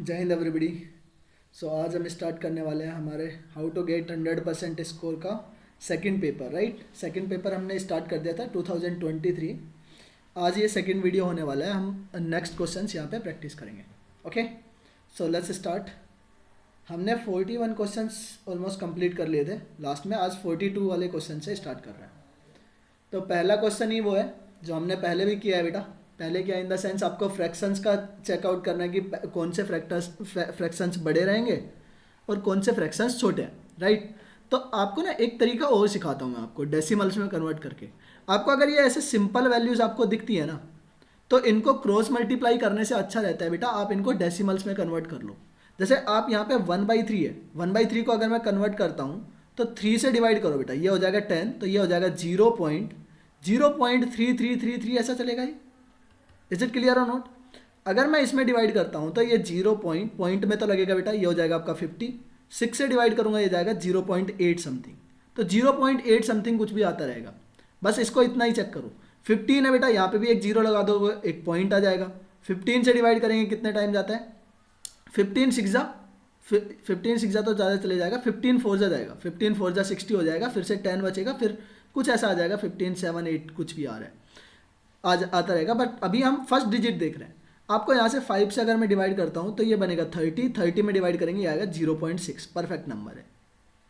जय हिंद एवरीबडी। सो आज हम स्टार्ट करने वाले हैं हमारे हाउ टू गेट 100% स्कोर का second paper. Right, second paper हमने स्टार्ट कर दिया था 2023। आज ये सेकंड वीडियो होने वाला है। हम नेक्स्ट क्वेश्चंस यहाँ पे प्रैक्टिस करेंगे। Okay, so let's start. हमने 41 क्वेश्चंस ऑलमोस्ट कंप्लीट कर लिए थे लास्ट में। आज 42 वाले क्वेश्चन से स्टार्ट कर रहे हैं। तो पहला क्वेश्चन ही वो है जो हमने पहले भी किया है बेटा। पहले क्या, इन द सेंस आपको फ्रैक्शंस का चेकआउट करना है कि कौन से फ्रैक्शंस बड़े रहेंगे और कौन से फ्रैक्शंस छोटे हैं। राइट, तो आपको ना एक तरीका और सिखाता हूँ मैं आपको, डेसिमल्स में कन्वर्ट करके। आपको अगर ये ऐसे सिंपल वैल्यूज़ आपको दिखती है ना, तो इनको क्रॉस मल्टीप्लाई करने से अच्छा रहता है बेटा आप इनको डेसिमल्स में कन्वर्ट कर लो। जैसे आप यहाँ पे 1/3 है, 1/3 को अगर मैं कन्वर्ट करता हूँ तो 3 से डिवाइड करो बेटा, ये हो जाएगा 10, तो ये हो जाएगा 0.03333 ऐसा चलेगा ये। इज इट क्लियर और नॉट? अगर मैं इसमें डिवाइड करता हूँ तो ये 0 पॉइंट में तो लगेगा बेटा, ये हो जाएगा आपका 50। 6 से डिवाइड करूँगा ये जाएगा 0.8 समथिंग, तो 0.8 समथिंग कुछ भी आता रहेगा। बस इसको इतना ही चेक करो। 15 है बेटा, यहाँ पे भी एक जीरो लगा दो, एक पॉइंट आ जाएगा। 15 से डिवाइड करेंगे कितने टाइम जाता है? 15 सिक्सा तो ज़्यादा चले जाएगा, 15 4 जा जाएगा, 15 4 जा 60 हो जाएगा, फिर से 10 बचेगा, फिर कुछ ऐसा आ जाएगा 15 7 8 कुछ भी आ रहा है, आज आता रहेगा। बट अभी हम फर्स्ट डिजिट देख रहे हैं। आपको यहाँ से 5 से अगर मैं डिवाइड करता हूँ तो ये बनेगा 30 में डिवाइड करेंगे ये आएगा 0.6, परफेक्ट नंबर है।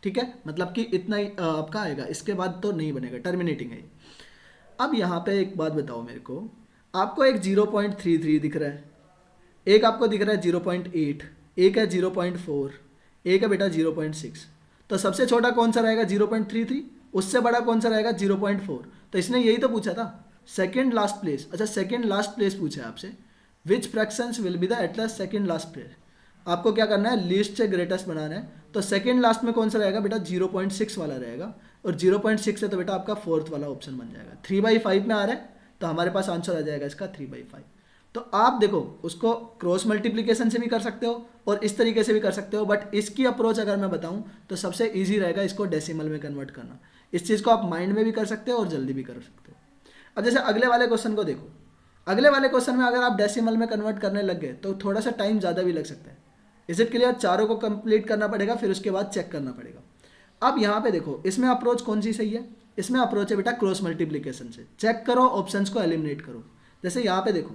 ठीक है, मतलब कि इतना ही आपका आएगा, इसके बाद तो नहीं बनेगा, टर्मिनेटिंग है। अब यहाँ पे एक बात बताओ मेरे को, आपको एक 0.33 दिख रहा है, एक आपको दिख रहा है 0.8, एक है 0.4, एक है बेटा 0.6। तो सबसे छोटा कौन सा रहेगा? 0.33। उससे बड़ा कौन सा रहेगा? 0.4। तो इसने यही तो पूछा था, सेकेंड लास्ट प्लेस। अच्छा, सेकेंड लास्ट प्लेस पूछा है आपसे, which fractions will be the at last second last place. आपको क्या करना है? लीस्ट से ग्रेटेस्ट बनाना है। तो सेकेंड लास्ट में कौन सा रहेगा बेटा? 0.6 वाला रहेगा, और 0.6 है तो बेटा आपका फोर्थ वाला ऑप्शन बन जाएगा। 3/5 में आ रहा है तो हमारे पास आंसर आ जाएगा इसका 3/5। तो आप देखो, उसको क्रॉस मल्टीप्लिकेशन से भी कर सकते हो और इस तरीके से भी कर सकते हो, बट इसकी अप्रोच अगर मैं बताऊं तो सबसे इजी रहेगा इसको डेसिमल में कन्वर्ट करना। इस चीज़ को आप माइंड में भी कर सकते हो और जल्दी भी कर सकते हो। अब जैसे अगले वाले क्वेश्चन को देखो, अगले वाले क्वेश्चन में अगर आप डेसिमल में कन्वर्ट करने लग गए तो थोड़ा सा टाइम ज़्यादा भी लग सकता है। Is it clear? चारों को कंप्लीट करना पड़ेगा, फिर उसके बाद चेक करना पड़ेगा। अब यहाँ पे देखो, इसमें अप्रोच कौन सी सही है? इसमें अप्रोच है बेटा क्रॉस मल्टीप्लिकेशन से। चेक करो, ऑप्शंस को एलिमिनेट करो। जैसे यहाँ पे देखो,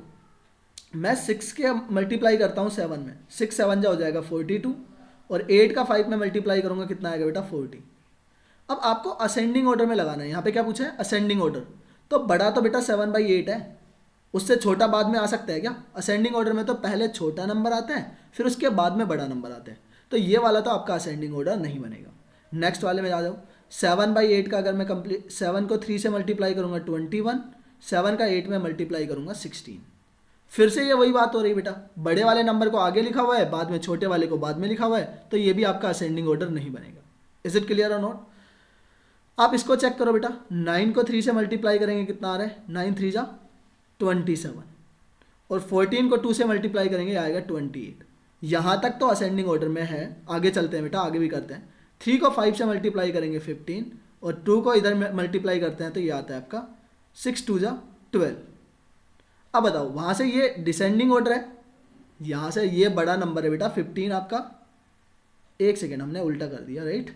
मैं 6 के मल्टीप्लाई करता हूँ 7 में, 6 7 जा हो जाएगा 42, और 8 का 5 में मल्टीप्लाई करूँगा कितना आएगा बेटा? 40। अब आपको असेंडिंग ऑर्डर में लगाना है। यहाँ पे क्या पूछा है? Ascending order. तो बड़ा तो बेटा 7/8 है, उससे छोटा बाद में आ सकता है क्या? असेंडिंग ऑर्डर में तो पहले छोटा नंबर आता है, फिर उसके बाद में बड़ा नंबर आता है। तो ये वाला तो आपका असेंडिंग ऑर्डर नहीं बनेगा। नेक्स्ट वाले में आ जाओ। 7/8 का अगर मैं कंप्लीट 7 को 3 से मल्टीप्लाई करूँगा 21, 7 का 8 में मल्टीप्लाई करूँगा 16। फिर से ये वही बात हो रही बेटा, बड़े वाले नंबर को आगे लिखा हुआ है, बाद में छोटे वाले को बाद में लिखा हुआ है, तो ये भी आपका असेंडिंग ऑर्डर नहीं बनेगा। इज इट क्लियर और नॉट? आप इसको चेक करो बेटा, 9 को 3 से मल्टीप्लाई करेंगे कितना आ रहा है? 9 3 जा 27, और 14 को 2 से मल्टीप्लाई करेंगे आएगा 28। यहाँ तक तो असेंडिंग ऑर्डर में है। आगे चलते हैं बेटा, आगे भी करते हैं। 3 को 5 से मल्टीप्लाई करेंगे 15, और 2 को इधर मल्टीप्लाई करते हैं तो ये आता है आपका 6 2 जा 12। अब बताओ, वहाँ से ये डिसेंडिंग ऑर्डर है, यहाँ से ये बड़ा नंबर है बेटा 15 आपका। एक सेकेंड, हमने उल्टा कर दिया। राइट,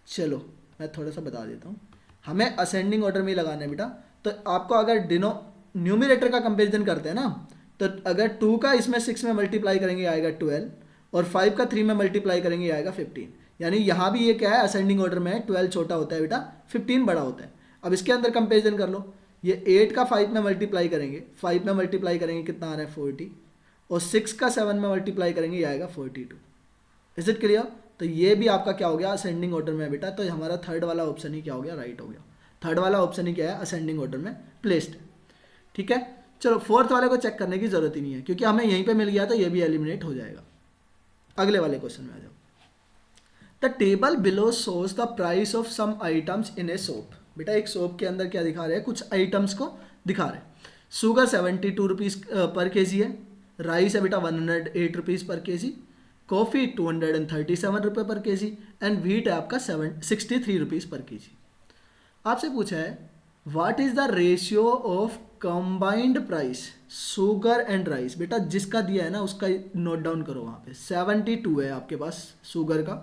चलो मैं थोड़ा सा बता देता हूँ। हमें असेंडिंग ऑर्डर में ही लगाना है बेटा। तो आपको अगर न्यूमिरेटर का कंपेरिजन करते हैं ना, तो अगर 2 का इसमें 6 में मल्टीप्लाई करेंगे आएगा 12, और 5 का 3 में मल्टीप्लाई करेंगे आएगा 15। यानी यहाँ भी ये क्या है? असेंडिंग ऑर्डर में है। 12 छोटा होता है बेटा, 15 बड़ा होता है। अब इसके अंदर कंपेरिजन कर लो। ये 8 का 5 में मल्टीप्लाई करेंगे, 5 में मल्टीप्लाई करेंगे कितना आ रहा है? 40, और 6 का 7 में मल्टीप्लाई करेंगे ये आएगा 42। Is it clear? तो ये भी आपका क्या हो गया? असेंडिंग ऑर्डर में बेटा। तो हमारा थर्ड वाला ऑप्शन ही क्या हो गया? राइट हो गया। थर्ड वाला ऑप्शन ही क्या है? असेंडिंग ऑर्डर में प्लेस्ड। ठीक है, चलो फोर्थ वाले को चेक करने की जरूरत ही नहीं है, क्योंकि हमें यहीं पे मिल गया तो ये भी एलिमिनेट हो जाएगा। अगले वाले क्वेश्चन में आ जाओ। The table below shows the price of some items in a shop. बेटा एक शॉप के अंदर क्या दिखा रहे हैं? कुछ आइटम्स को दिखा रहे हैं। शुगर 72 रुपीज़ पर केजी है, राइस है बेटा 108 रुपीज़ पर केजी, कॉफ़ी 237 रुपये पर केजी, एंड व्हीट है आपका 63 रुपीज़ पर केजी। आपसे पूछा है what is the ratio of combined price sugar and rice, बेटा जिसका दिया है ना उसका नोट डाउन करो वहाँ पे। 72 है आपके पास शुगर का,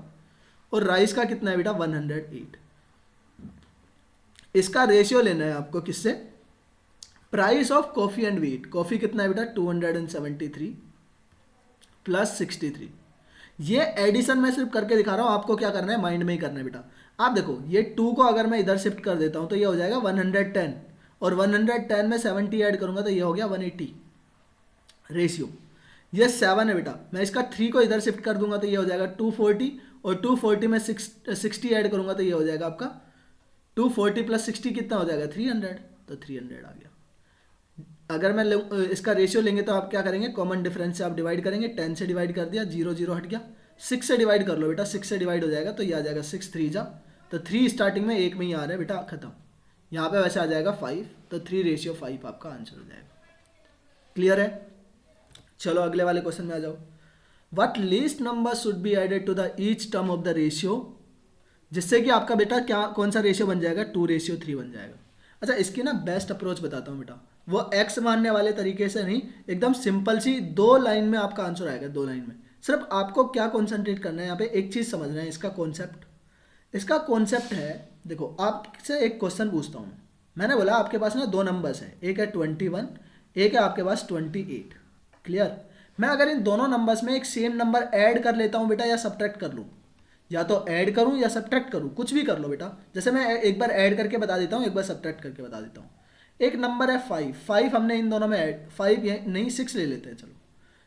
और राइस का कितना है बेटा 108। इसका रेशियो लेना है आपको किससे, price of coffee and wheat. Coffee कितना है बेटा 273 प्लस 63। ये एडिशन मैं सिर्फ करके दिखा रहा हूँ, आपको क्या करना है माइंड में ही करना है बेटा। आप देखो ये 2 को अगर मैं इधर शिफ्ट कर देता हूँ तो ये हो जाएगा 110, और 110 में 70 ऐड करूँगा तो ये हो गया 180 रेशियो। ये 7 है बेटा, मैं इसका 3 को इधर शिफ्ट कर दूंगा तो ये हो जाएगा 240, और 240 में 60 ऐड करूँगा तो ये हो जाएगा आपका 240 प्लस 60 कितना हो जाएगा 300, तो 300 आ गया। अगर मैं इसका रेशियो लेंगे तो आप क्या करेंगे, कॉमन डिफरेंस से आप डिवाइड करेंगे। 10 से डिवाइड कर दिया, 0 0 हट गया। 6 से डिवाइड कर लो बेटा, 6 से डिवाइड हो जाएगा तो ये आ जाएगा 6 3 जा, तो 3 स्टार्टिंग में 1 में ही आ रहा है बेटा, खत्म। यहाँ पे वैसे आ जाएगा 5, तो 3:5 आपका आंसर हो जाएगा। क्लियर है? चलो अगले वाले क्वेश्चन में आ जाओ। What least number should be added to the each term of the ratio, जिससे कि आपका बेटा क्या कौन सा रेशियो बन जाएगा 2:3 बन जाएगा। अच्छा इसकी ना बेस्ट अप्रोच बताता हूँ बेटा, वो एक्स मानने वाले तरीके से नहीं, एकदम सिंपल सी 2 लाइन में आपका आंसर आएगा। 2 लाइन में सिर्फ आपको क्या कॉन्सेंट्रेट करना है, यहाँ पे एक चीज़ समझना है, इसका कॉन्सेप्ट। इसका कॉन्सेप्ट है, देखो आपसे एक क्वेश्चन पूछता हूँ। मैंने बोला आपके पास ना 2 नंबर्स हैं, एक है 21, एक है आपके पास 28। क्लियर? मैं अगर इन दोनों नंबर्स में एक सेम नंबर ऐड कर लेता हूँ बेटा, या सब्ट्रैक्ट कर लूँ, या तो ऐड करूँ या सब्ट्रैक्ट करूँ, कुछ भी कर लो बेटा। जैसे मैं एक बार ऐड करके बता देता हूँ, एक बार सब्ट्रैक्ट करके बता देता हूँ। एक नंबर है 5 हमने इन दोनों में ऐड, 5 नहीं 6 ले लेते हैं, चलो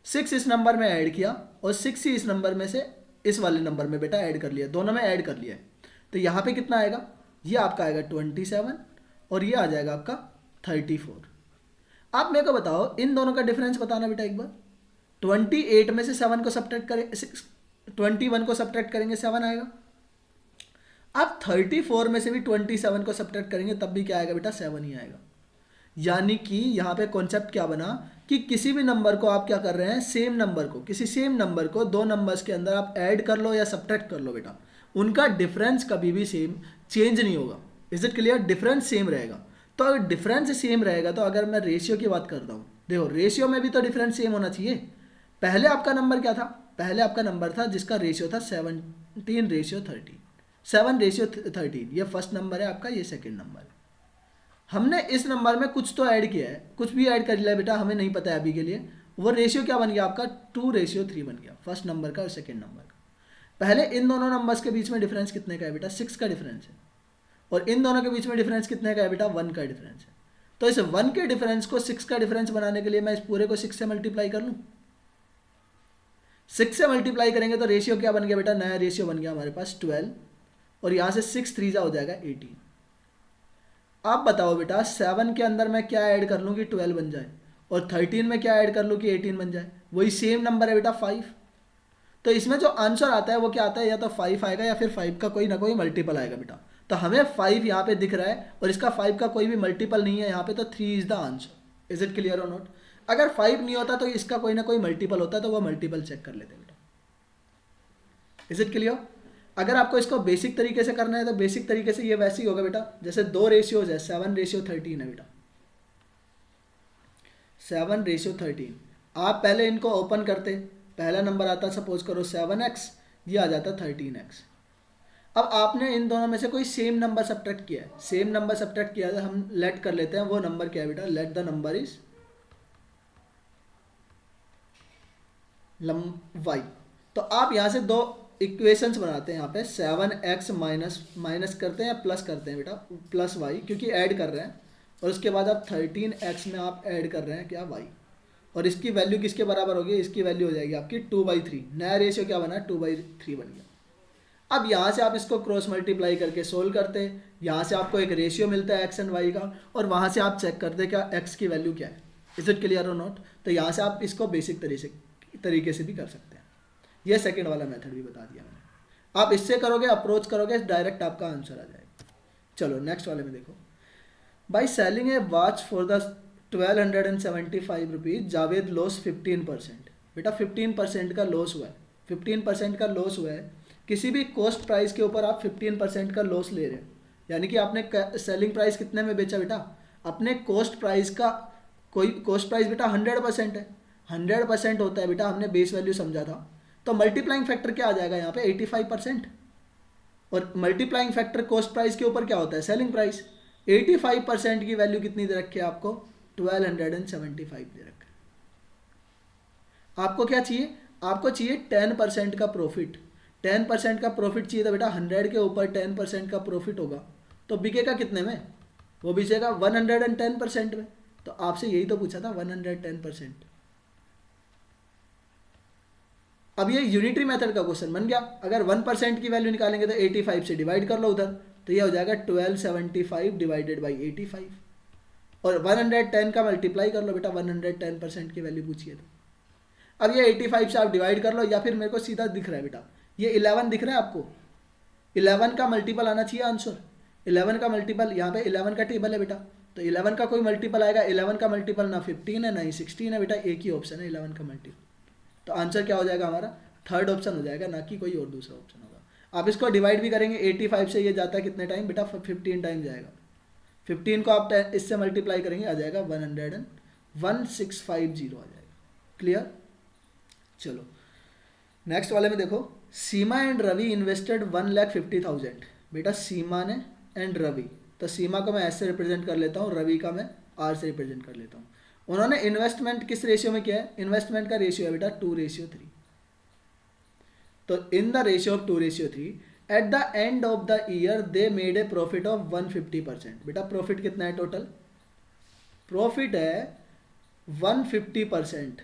6 इस नंबर में ऐड किया, और 6 ही इस नंबर में से इस वाले नंबर में बेटा ऐड कर लिया, दोनों में ऐड कर लिया है। तो यहाँ पे कितना आएगा, ये आपका आएगा 27, और ये आ जाएगा आपका 34। आप मेरे को बताओ इन दोनों का डिफरेंस बताना बेटा एक बार। 28 में से 7 को सब्ट्रैक्ट करें, 21 को सब्ट्रैक्ट करेंगे 7 आएगा। आप 34 में से भी 27 को सब्ट्रैक्ट करेंगे तब भी क्या आएगा बेटा 7 ही आएगा। यानी कि यहाँ पे कॉन्सेप्ट क्या बना कि किसी भी नंबर को आप क्या कर रहे हैं, सेम नंबर को, किसी सेम नंबर को 2 नंबर्स के अंदर आप ऐड कर लो या सब्ट्रैक्ट कर लो बेटा, उनका डिफरेंस कभी भी सेम चेंज नहीं होगा। Is it clear? Difference same रहेगा। तो अगर डिफरेंस सेम रहेगा तो अगर मैं रेशियो की बात करता हूँ, देखो रेशियो में भी तो डिफरेंस सेम होना चाहिए। पहले आपका नंबर क्या था, पहले आपका नंबर था जिसका रेशियो था 17:13, 7:13, ये फर्स्ट नंबर है आपका, ये सेकंड नंबर है। हमने इस नंबर में कुछ तो ऐड किया है, कुछ भी ऐड कर लिया बेटा, हमें नहीं पता है अभी के लिए। वो रेशियो क्या बन गया आपका 2:3 बन गया, फर्स्ट नंबर का और सेकंड नंबर का। पहले इन दोनों नंबर्स के बीच में डिफरेंस कितने का है बेटा, 6 का डिफरेंस है, और इन दोनों के बीच में डिफरेंस कितने का है बेटा, 1 का डिफरेंस है। तो इस 1 के डिफरेंस को 6 का डिफरेंस बनाने के लिए मैं इस पूरे को 6 से मल्टीप्लाई कर लूँ। 6 से मल्टीप्लाई करेंगे तो रेशियो क्या बन गया बेटा, नया रेशियो बन गया हमारे पास 12, और यहाँ से 6 3 हो जाएगा 18। आप बताओ बेटा 7 के अंदर मैं क्या ऐड कर लूँ कि 12 बन जाए, और 13 में क्या ऐड कर लूँ कि 18 बन जाए, वही सेम नंबर है बेटा 5। तो इसमें जो आंसर आता है वो क्या आता है, या तो 5 आएगा या फिर 5 का कोई ना कोई मल्टीपल आएगा बेटा। तो हमें 5 यहाँ पे दिख रहा है और इसका 5 का कोई भी मल्टीपल नहीं है यहाँ पे, तो 3 is the answer. Is it clear और नॉट? अगर 5 नहीं होता तो इसका कोई ना कोई मल्टीपल होता, तो वो मल्टीपल चेक कर लेते बेटा। Is it clear? अगर आपको इसको बेसिक तरीके से करना है तो बेसिक तरीके से ये वैसे ही होगा बेटा, जैसे 2 रेशियोज है, 7:13 है बेटा, 7:13। आप पहले इनको ओपन करते, पहला नंबर आता सपोज करो 7x, ये आ जाता 13x। अब आपने इन दोनों में से कोई सेम नंबर सब्ट्रैक्ट किया है, सेम नंबर सब्ट्रैक्ट किया है, हम लेट कर लेते हैं, वो नंबर क्या है बेटा, let the number is y। तो आप यहाँ से 2 इक्वेशंस बनाते हैं, यहाँ पे 7x माइनस करते हैं या प्लस करते हैं बेटा, प्लस y, क्योंकि ऐड कर रहे हैं, और उसके बाद आप 13x में आप ऐड कर रहे हैं क्या, y, और इसकी वैल्यू किसके बराबर होगी, इसकी वैल्यू हो जाएगी आपकी 2/3। नया रेशियो क्या बना, 2/3 बन गया। अब यहाँ से आप इसको क्रॉस मल्टीप्लाई करके सोल्व करते हैं, यहाँ से आपको एक रेशियो मिलता है x एंड y का, और वहाँ से आप चेक करते हैं क्या x की वैल्यू क्या है। इज इट क्लियर और नॉट? तो यहाँ से आप इसको बेसिक तरीके से भी कर सकते हैं। ये सेकंड वाला मेथड भी बता दिया मैंने। आप इससे करोगे, अप्रोच करोगे, डायरेक्ट आपका आंसर आ जाएगा। चलो नेक्स्ट वाले में देखो, by selling A watch for the 1275 rupees Javed loss 15%। बेटा 15% का लॉस हुआ है, 15% का लॉस हुआ है। किसी भी कॉस्ट प्राइस के ऊपर आप 15% का लॉस ले रहे हैं, यानी कि आपने सेलिंग प्राइस कितने में बेचा बेटा, अपने कोस्ट प्राइस का कोई कोस्ट प्राइस बेटा 100% है, 100% होता है बेटा, हमने बेस वैल्यू समझा था। तो मल्टीप्लाइंग फैक्टर क्या आ जाएगा यहाँ पे 85%। और मल्टीप्लाइंग फैक्टर कॉस्ट प्राइस के ऊपर क्या होता है सेलिंग प्राइस। 85% की वैल्यू कितनी दे रखी है आपको 1275 दे रखा है। आपको क्या चाहिए, आपको चाहिए 10% का प्रॉफिट। 10% का प्रॉफिट चाहिए तो बेटा 100 के ऊपर 10% का प्रॉफिट होगा तो बिकेगा कितने में, वो बिकेगा 110% में। तो आपसे यही तो पूछा था 110%। अब ये यूनिटरी मेथड का क्वेश्चन बन गया। अगर 1% की वैल्यू निकालेंगे तो 85 से डिवाइड कर लो उधर, तो ये हो जाएगा 1275 डिवाइडेड बाई 85। और 110 का मल्टीप्लाई कर लो बेटा, 110% की वैल्यू पूछिए तो। अब ये 85 से आप डिवाइड कर लो, या फिर मेरे को सीधा दिख रहा है बेटा, ये 11 दिख रहा है आपको, 11 का मल्टीपल आना चाहिए आंसर। 11 का मल्टीपल, यहाँ पे 11 का टेबल है बेटा, तो 11 का कोई मल्टीपल आएगा। 11 का मल्टीपल ना 15 है ना ही 16 है बेटा, एक ही ऑप्शन है 11 का मल्टीपल। तो आंसर क्या हो जाएगा हमारा, थर्ड ऑप्शन हो जाएगा, ना कि कोई और दूसरा ऑप्शन होगा। आप इसको डिवाइड भी करेंगे, 85 से ये जाता है कितने टाइम बेटा, 15 टाइम जाएगा। 15 को आप इससे मल्टीप्लाई करेंगे आ जाएगा 1650 आ जाएगा। क्लियर। चलो नेक्स्ट वाले में देखो, सीमा एंड रवि इन्वेस्टेड 1,50,000। बेटा सीमा ने एंड रवि, तो सीमा को मैं एस से रिप्रेजेंट कर लेता हूँ, रवि का मैं आर से रिप्रेजेंट कर लेता हूँ। उन्होंने इन्वेस्टमेंट किस रेशियो में किया है, इन्वेस्टमेंट का रेशियो है बेटा 2:3। तो in the ratio of 2:3 at the end of the year they made a profit of 150%। बेटा प्रॉफिट कितना है टोटल, प्रॉफिट है 150%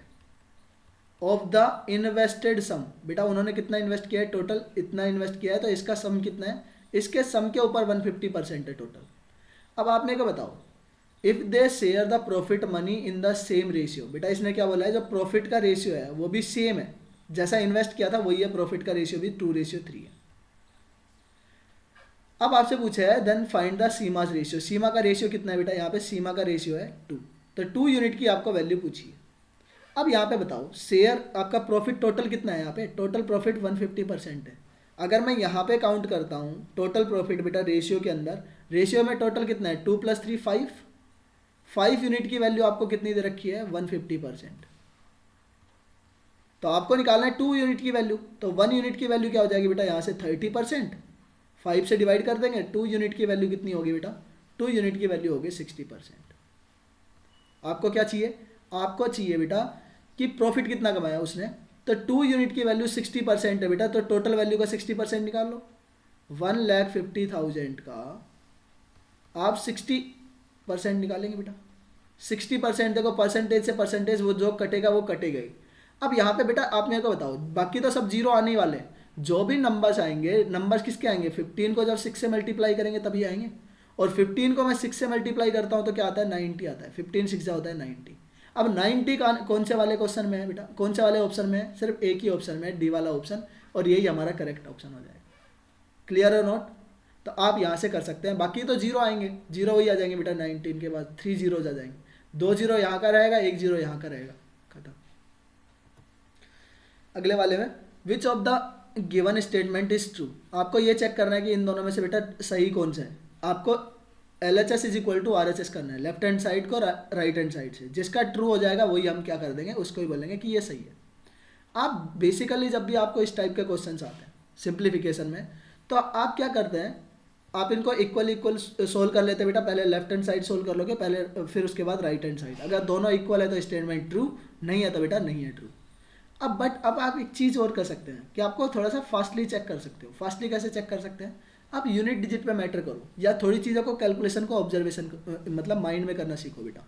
ऑफ द इन्वेस्टेड सम। बेटा उन्होंने कितना इन्वेस्ट किया है, टोटल इतना इन्वेस्ट किया है, तो इसका सम कितना है, इसके सम के ऊपर 150% है टोटल। अब आप मेरे को बताओ, if they share the profit money in the same ratio. बेटा इसने क्या बोला है, जो प्रॉफिट का रेशियो है वो भी सेम है, जैसा इन्वेस्ट किया था वही है, प्रॉफिट का रेशियो भी 2:3 है। अब आपसे पूछा है then find the Seema's ratio. Seema का रेशियो कितना है बेटा, यहाँ पे सीमा का रेशियो है 2, तो 2 यूनिट की आपको वैल्यू पूछी है। अब यहाँ पे बताओ शेयर आपका प्रॉफिट टोटल कितना है, यहाँ पे टोटल प्रॉफिट 150% है। अगर मैं यहाँ पे काउंट करता हूँ टोटल प्रॉफिट बेटा रेशियो के अंदर, रेशियो में टोटल कितना है 2 + 3 5 यूनिट की वैल्यू आपको कितनी दे रखी है 150%। तो आपको निकालना है 2 यूनिट की वैल्यू, तो 1 यूनिट की वैल्यू क्या हो जाएगी बेटा, यहाँ से 30%, 5 से डिवाइड कर देंगे, 2 यूनिट की वैल्यू कितनी होगी बेटा, 2 यूनिट की वैल्यू होगी 60%। आपको क्या चाहिए, आपको चाहिए बेटा कि प्रॉफिट कितना कमाया उसने, तो 2 यूनिट की वैल्यू 60% है बेटा, तो टोटल वैल्यू का 60% निकाल लो। 1,50,000 का आप 60% निकालेंगे बेटा। 60% देखो, परसेंटेज से परसेंटेज वो जो कटेगा वो कटेगा ही। अब यहाँ पे बेटा आप मेरे को बताओ, बाकी तो सब जीरो आने ही वाले हैं, जो भी नंबर्स आएंगे, नंबर्स किसके आएंगे, 15 को जब 6 से मल्टीप्लाई करेंगे तभी आएंगे। और 15 को मैं 6 से मल्टीप्लाई करता हूँ तो क्या आता है 90 आता है, 15 6 होता है 90। अब 90 का कौन से वाले क्वेश्चन में है बेटा, कौन से वाले ऑप्शन में है, सिर्फ एक ही ऑप्शन में है, डी वाला ऑप्शन, और यही हमारा करेक्ट ऑप्शन हो जाएगा। क्लियर और नॉट। तो आप यहाँ से कर सकते हैं, बाकी तो जीरो आएंगे, जीरो वही आ जाएंगे बेटा, 19 के बाद 3 जीरोज आ जाएंगे, 2 जीरो यहाँ का रहेगा, 1 जीरो यहाँ का रहेगा, खत्म। अगले वाले में विच of the given statement is true. आपको ये चेक करना है कि इन दोनों में से बेटा सही कौन सा है। आपको LHS = RHS करना है, लेफ्ट हैंड साइड को राइट हैंड साइड से, जिसका ट्रू हो जाएगा वही हम क्या कर देंगे, उसको ही बोलेंगे कि ये सही है। आप बेसिकली जब भी आपको इस टाइप के क्वेश्चन आते हैं सिंप्लीफिकेशन में, तो आप क्या करते हैं, आप इनको इक्वल सोल्व कर लेते हैं बेटा। पहले लेफ्ट हैंड साइड सोल्व कर लोगे पहले, फिर उसके बाद राइट हैंड साइड। अगर दोनों इक्वल है तो स्टेटमेंट ट्रू, नहीं है तो बेटा नहीं है ट्रू। अब आप एक चीज़ और कर सकते हैं कि आपको थोड़ा सा फास्टली चेक कर सकते हो। फास्टली कैसे चेक कर सकते हैं, आप यूनिट डिजिट पे मैटर करो, या थोड़ी चीज़ों को कैलकुलेशन को ऑब्जर्वेशन मतलब माइंड में करना सीखो बेटा।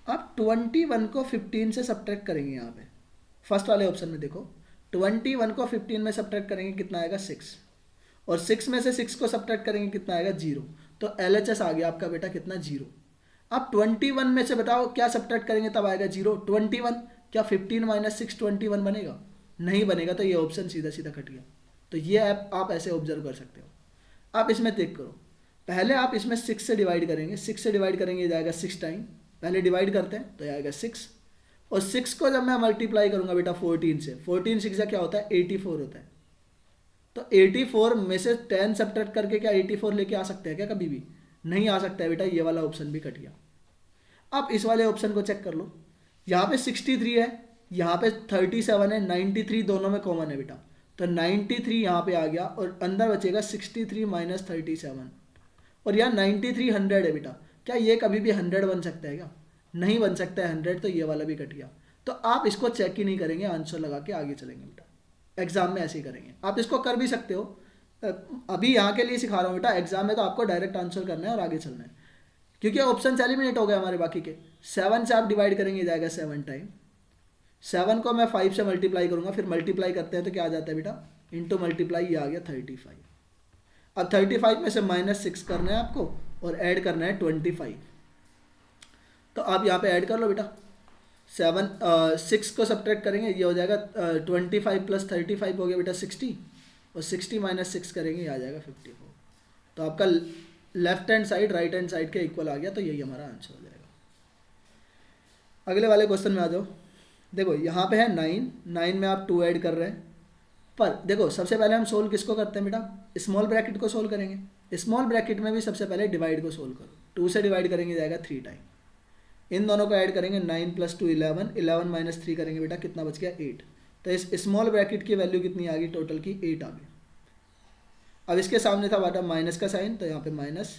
आप 21 को 15 से सब्ट्रैक्ट करेंगे। यहाँ पे फर्स्ट वाले ऑप्शन में देखो, 21 को 15 में सब्ट्रैक्ट करेंगे कितना आएगा 6, और 6 में से 6 को सब्ट्रैक्ट करेंगे कितना आएगा 0। तो LHS आ गया आपका बेटा कितना 0। अब 21 में से बताओ क्या सब्ट्रैक्ट करेंगे तब आएगा 0। 21 क्या 15 - 6 21 बनेगा, नहीं बनेगा, तो ये ऑप्शन सीधा सीधा कट गया। तो ये आप ऐसे ऑब्जर्व कर सकते हो। आप इसमें देख करो, पहले आप इसमें 6 से डिवाइड करेंगे, 6 से डिवाइड करेंगे ये जाएगा 6 टाइम, पहले डिवाइड करते हैं तो ये आएगा 6, और 6 को जब मैं मल्टीप्लाई करूंगा बेटा 14 से, 14 6 क्या होता है 84 होता है। तो 84 में से 10 सब्ट्रैक्ट करके क्या 84 लेके आ सकते हैं क्या कभी भी, नहीं आ सकता है बेटा, ये वाला ऑप्शन भी कट गया। अब इस वाले ऑप्शन को चेक कर लो, यहाँ पे 63 है, यहाँ पे 37 है, 93 दोनों में कॉमन है बेटा, तो 93 यहाँ पे आ गया और अंदर बचेगा 63 माइनस 37, और यहाँ 93 100 है बेटा। क्या ये कभी भी 100 बन सकता है क्या? नहीं बन सकता है 100, तो ये वाला भी कट गया। तो आप इसको चेक ही नहीं करेंगे, आंसर लगा के आगे चलेंगे बेटा। एग्जाम में ऐसे ही करेंगे, आप इसको कर भी सकते हो, अभी यहाँ के लिए सिखा रहा हूँ बेटा, एग्जाम में तो आपको डायरेक्ट आंसर करना है और आगे चलना है, क्योंकि ऑप्शन एलिमिनेट हो गए हमारे बाकी के। 7 से आप डिवाइड करेंगे, जाएगा 7 टाइम, 7 को मैं 5 से मल्टीप्लाई करूँगा, फिर मल्टीप्लाई करते हैं तो क्या आ जाता है बेटा, इंटू मल्टीप्लाई, ये आ गया 35। अब 35 में से -6 करना है आपको और ऐड करना है 25, तो आप यहाँ पे ऐड कर लो बेटा। 6 को सब्ट्रैक्ट करेंगे, ये हो जाएगा 25 प्लस 35 हो गया बेटा 60, और 60 माइनस 6 करेंगे, ये आ जाएगा 54। तो आपका left hand side right hand side के इक्वल आ गया, तो यही हमारा आंसर हो जाएगा। अगले वाले क्वेश्चन में आ जाओ। देखो यहाँ पे है 9 में आप 2 ऐड कर रहे हैं, पर देखो सबसे पहले हम सोल्व किसको करते हैं बेटा, स्मॉल ब्रैकेट को सोल्व करेंगे। स्मॉल ब्रैकेट में भी सबसे पहले डिवाइड को सोल्व करो, 2 से डिवाइड करेंगे जाएगा 3 टाइम, इन दोनों को ऐड करेंगे, 9 + 2 11, 11 माइनस 3 करेंगे बेटा, कितना बच गया 8। तो इस स्मॉल ब्रैकेट की वैल्यू कितनी आ गई, टोटल की 8 आ गई। अब इसके सामने था बेटा माइनस का साइन, तो यहाँ पे माइनस,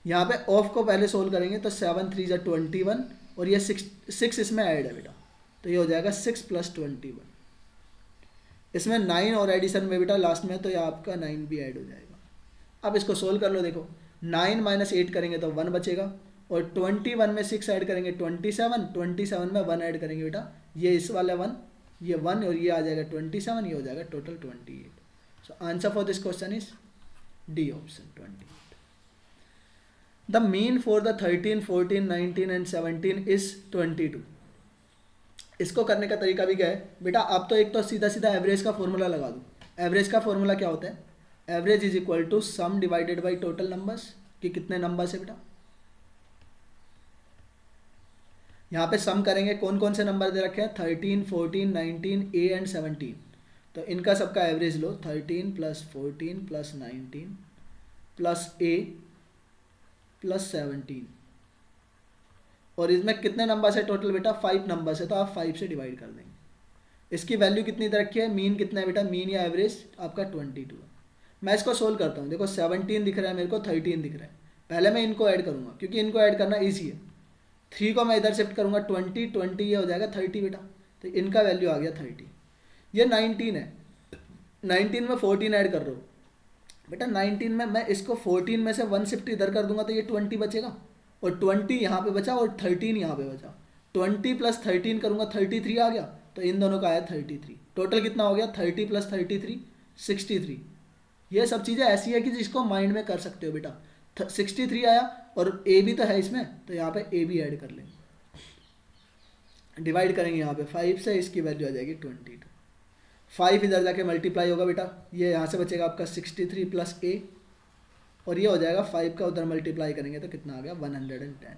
यहाँ पे ऑफ को पहले सोल्व करेंगे तो 7 3 = 21, और ये 6 इसमें ऐड है बेटा, तो ये हो जाएगा 6 + 21। इसमें 9 और एडिशन में बेटा लास्ट में, तो ये आपका 9 भी ऐड हो जाएगा। अब इसको सोल्व कर लो, देखो 9 - 8 करेंगे तो 1 बचेगा, और 21 में 6 ऐड करेंगे 27, 27 में 1 ऐड करेंगे बेटा, ये इस वाला 1, ये 1, और ये आ जाएगा 27, ये हो जाएगा total 28। So answer for this question is D option 28। The mean for the 13, 14, 19 and 17 is 22। इसको करने का तरीका भी क्या है बेटा, आप तो एक तो सीधा सीधा एवरेज का फॉर्मूला लगा दो। एवरेज का फॉर्मूला क्या होता है, average is equal to sum divided by total numbers, कि कितने नंबर्स है बेटा। यहाँ पे सम करेंगे, कौन कौन से नंबर दे रखे हैं, 13, 14, 19, ए एंड 17, तो इनका सबका एवरेज लो, 13 + 14 + 19 + ए + 17, और इसमें कितने नंबर्स है टोटल बेटा, 5 नंबर्स है, तो आप 5 से डिवाइड कर देंगे। इसकी वैल्यू कितनी दे रखी है, मीन कितना है बेटा, मीन या एवरेज आपका 22 है। मैं इसको सोल्व करता हूँ, देखो 17 दिख रहा है मेरे को, 13 दिख रहा है, पहले मैं इनको ऐड करूँगा क्योंकि इनको ऐड करना ईजी है। 3 को मैं इधर शिफ्ट करूँगा, 20 20, ये हो जाएगा 30 बेटा, तो इनका वैल्यू आ गया 30। ये 19 है, 19 में 14 ऐड कर रहा हूँ बेटा, 19 में मैं इसको 14 में से 1 शिफ्ट इधर कर दूंगा तो ये 20 बचेगा, और 20 यहाँ पे बचा और 13 यहाँ पे बचा, 20 + 13 करूँगा 33 आ गया, तो इन दोनों का आया 33। टोटल कितना हो गया, 30 + 33 63। ये सब चीज़ें ऐसी है कि जिसको माइंड में कर सकते हो बेटा। 63 आया, और ए भी तो है इसमें, तो यहाँ पे ए भी ऐड कर लेंगे, डिवाइड करेंगे यहाँ पे 5 से, इसकी वैल्यू आ जाएगी 22। 5 इधर जाके मल्टीप्लाई होगा बेटा, ये यहाँ से बचेगा आपका 63 + ए, और ये हो जाएगा 5 का उधर मल्टीप्लाई करेंगे तो कितना आ गया 110।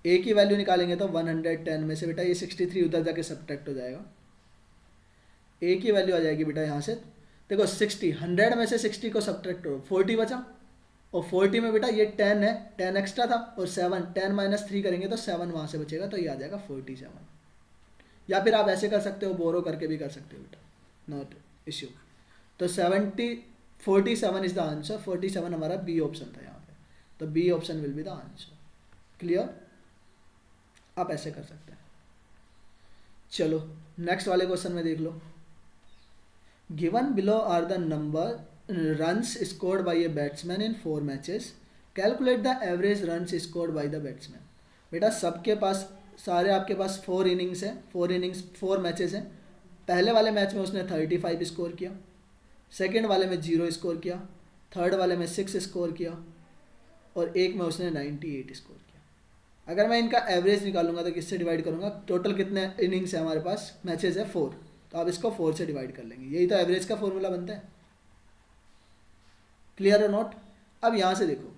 ए की वैल्यू निकालेंगे तो 110 में से बेटा ये 63 उधर जाके सब्ट्रैक्ट हो जाएगा, ए की वैल्यू आ जाएगी बेटा यहाँ से, देखो 100 में से 60 को सब्ट्रैक्ट करो, 40 बचा, और 40 में बेटा ये 10 है, 10 एक्स्ट्रा था, और 7, 10 - 3 करेंगे तो 7 वहाँ से बचेगा, तो ये आ जाएगा 47। या फिर आप ऐसे कर सकते हो, बोरो करके भी कर सकते हो बेटा, नॉट इश्यू। तो 47 इज द आंसर, 47 हमारा बी ऑप्शन था यहाँ पे, तो B option will be the answer. Clear, आप ऐसे कर सकते हैं। चलो नेक्स्ट वाले क्वेश्चन में देख लो, given below are the number runs scored by a batsman in 4 matches, calculate the average runs scored by the batsman। बेटा सबके पास, सारे आपके पास 4 इनिंग्स है, 4 मैचेस हैं। पहले वाले मैच में उसने 35 स्कोर किया, सेकंड वाले में 0 स्कोर किया, थर्ड वाले में 6 स्कोर किया, और एक में उसने 98 स्कोर किया। अगर मैं इनका एवरेज निकालूंगा तो किससे डिवाइड करूंगा, टोटल कितने इनिंग्स है हमारे पास, मैचेस है 4, तो आप इसको 4 से डिवाइड कर लेंगे, यही तो एवरेज का फॉर्मूला बनता है। क्लियर और नॉट। अब यहाँ से देखो,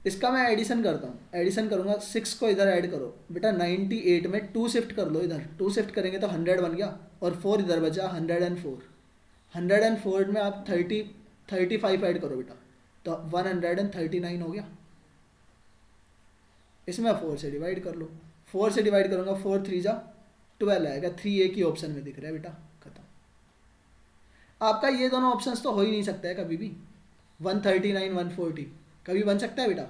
इसका मैं एडिशन करता हूँ, एडिशन करूँगा, 6 को इधर ऐड करो बेटा, 98 में 2 शिफ्ट कर लो, इधर 2 शिफ्ट करेंगे तो 100 बन गया, और 4 इधर बचा 104। 104 में आप 35 ऐड करो बेटा, तो 139 हो गया। इसमें 4 से डिवाइड कर लो, 4 से डिवाइड करूँगा 4 3 जा 12 आएगा, 3 एक ही ऑप्शन में दिख रहा है बेटा, खत्म। आपका ये दोनों ऑप्शंस तो हो ही नहीं सकता है कभी भी, 139 140 कभी बन सकता है बेटा?